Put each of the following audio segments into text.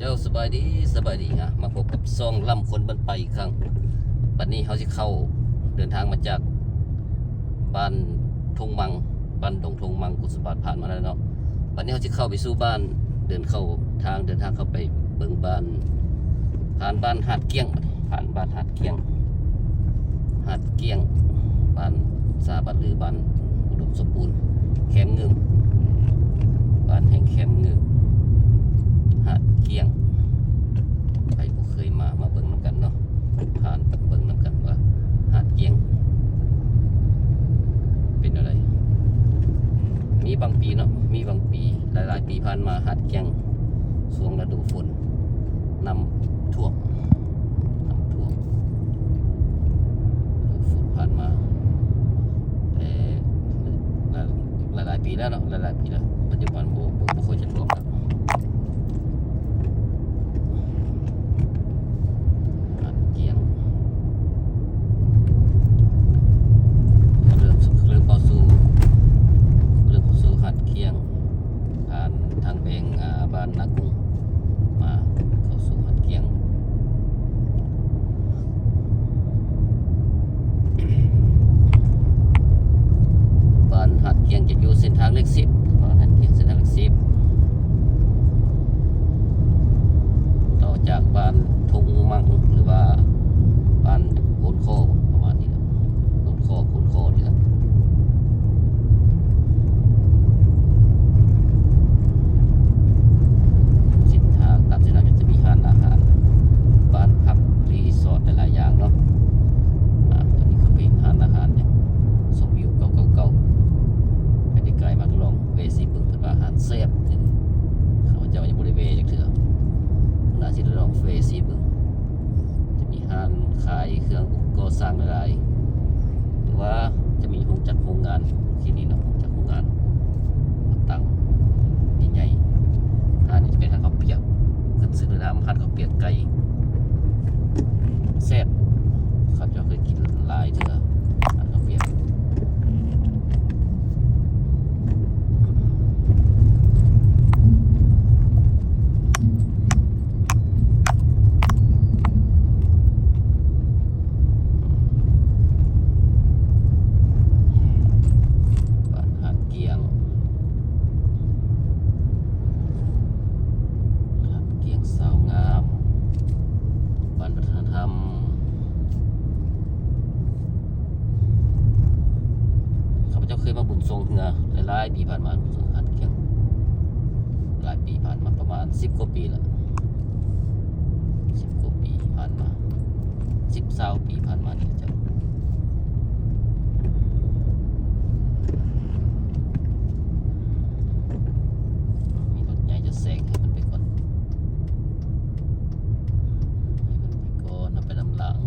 เจ้าสบายดีฮะมาพบกับซองล่ำคนบันไปอีกครั้งบัดนี้เขาจะเข้าเดินทางมาจากบ้านทงมังบ้านดงทงมังกุศบาทผ่านมาแล้วเนาะบัดนี้เขาจะเข้าไปสู่บ้านเดินทางเข้าไปเบิ่งบ้านผ่านบ้านหาดเกี้ยงผ่านบ้านหาดเกี้ยงบ้านซาบัดหรือบ้านอุดมสมบูรณ์แคมเงือบ้านแห่งแคมเงือหาดเกี้ยงใครบ่เคยมาเบิ่งนำกันเนาะผ่านเบิ่งนำกันว่าหาดเกี้ยงเป็นอะไรมีบางปีเนาะมีบางปีหลายๆปีผ่านมาหาดเกี้ยงช่วงฤดูฝนน้ำท่วมฤดูฝนผ่านมาแต่หลายปีแล้วเนาะหลายปีแล้วปัจจุบันบ่ค่อยจะท่วมแล้วหาดเกี้ยงเริ่มเข้าสู่หาดเกี้ยงผ่านทางแบงบ้านนากุ้งมาเข้าสู่หาดเกี้ยงบ้านหาดเกี้ยงจะอยู่เส้นทางเลข10บ้านหาดเกี้ยงเส้นทางเลข10ต่อจากบ้านทงมังหรือว่าบ้านโพนโคประมาณนี้นะโพนโคนี่แหละเส้นทางตามเส้นทางจะมีร้านอาหารบ้านพักรีสอร์ทหลายๆอย่างเนาะตอนนี้ก็เป็นร้านอาหารเนี่ยชมวิวเก่าไปได้ไกลมากลองเวซีเบิ่งเพิ่นว่าอาหารแซ่บเขาเจ้ายังบ่ได้เวจักเทื่อน่าสิได้ลองเวซีเบิ่งจะมีร้านขายเครื่องก่อสร้างหลายๆหรือว่าจะมีจัดโรงงานที่นี่เนาะจัดโรงงานตั้งใหญ่ๆร้านนี้จะเป็นร้านข้าวเปียกขึ้นชื่อเลยนะร้านข้าวเปียกไก่แซ่บเขาเจ้าเคยกินหลายเทื่อร้านข้าวเปียกบ้านหาดเกี้ยงสาวงามบ้านวัฒนธรรมข้าพเจ้าเคยมาบุญทรงเหือหลายๆปีผ่านมาบุญทรงหาดเกี้ยงหลายปีผ่านมาประมาณ10 กว่าปีแล้ว10 กว่าปีผ่านมา10-20 ปีผ่านมานี่จ้ะมีรถใหญ่จะแซงให้มันไปก่อนเอาไปนำหลัง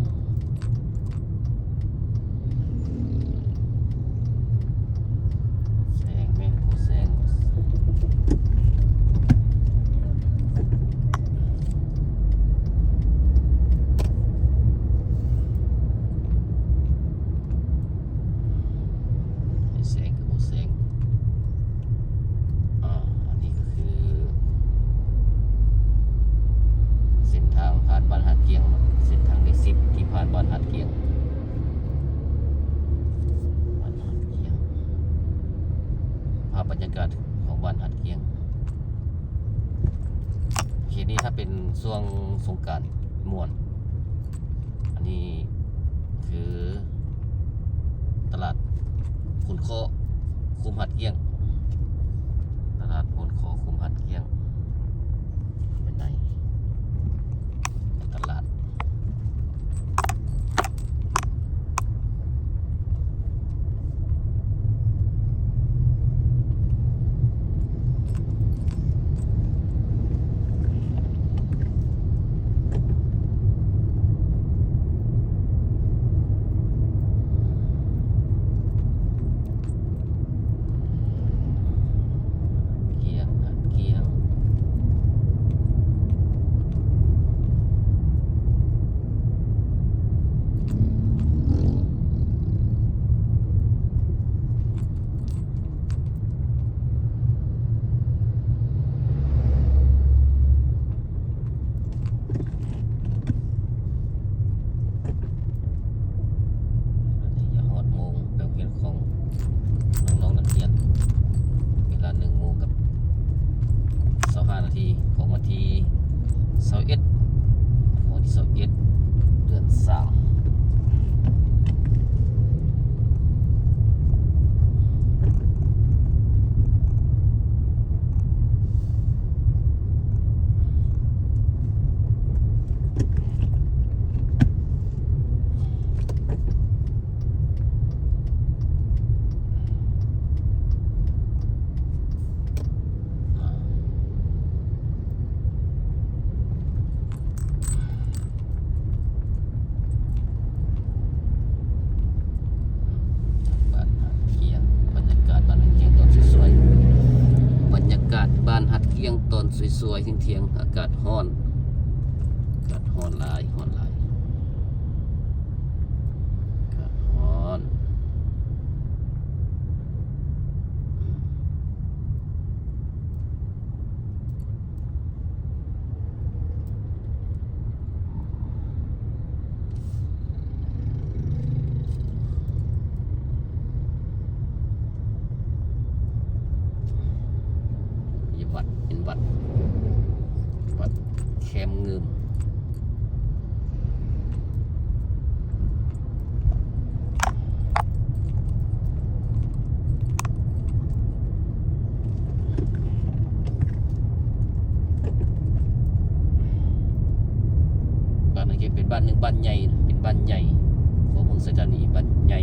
แซงแม่โคแซงแซงคือโคแซงอันนี้ก็คือเส้นทางผ่านบ้านหาดเกี้ยงเส้นทางเลข10ที่ผ่านบ้านหาดเกี้ยงภาพบรรยากาศของบ้านหาดเกี้ยงเขตนี้ถ้าเป็นช่วงสงกรานต์ม่วนอันนี้คือตลาดพนโคคุมหาดเกี้ยงตลาดพนโคคุมหาดเกี้ยงเป็นไงตลาด อนสวยๆเที่ยงๆอากาศร้อนหลายอากาศร้อนวัดเป็นวัดแคมเงิมบ้านนี้เป็นบ้านหนึ่งบ้านใหญ่เป็นบ้านใหญ่ของเมืองสถานีบ้านใหญ่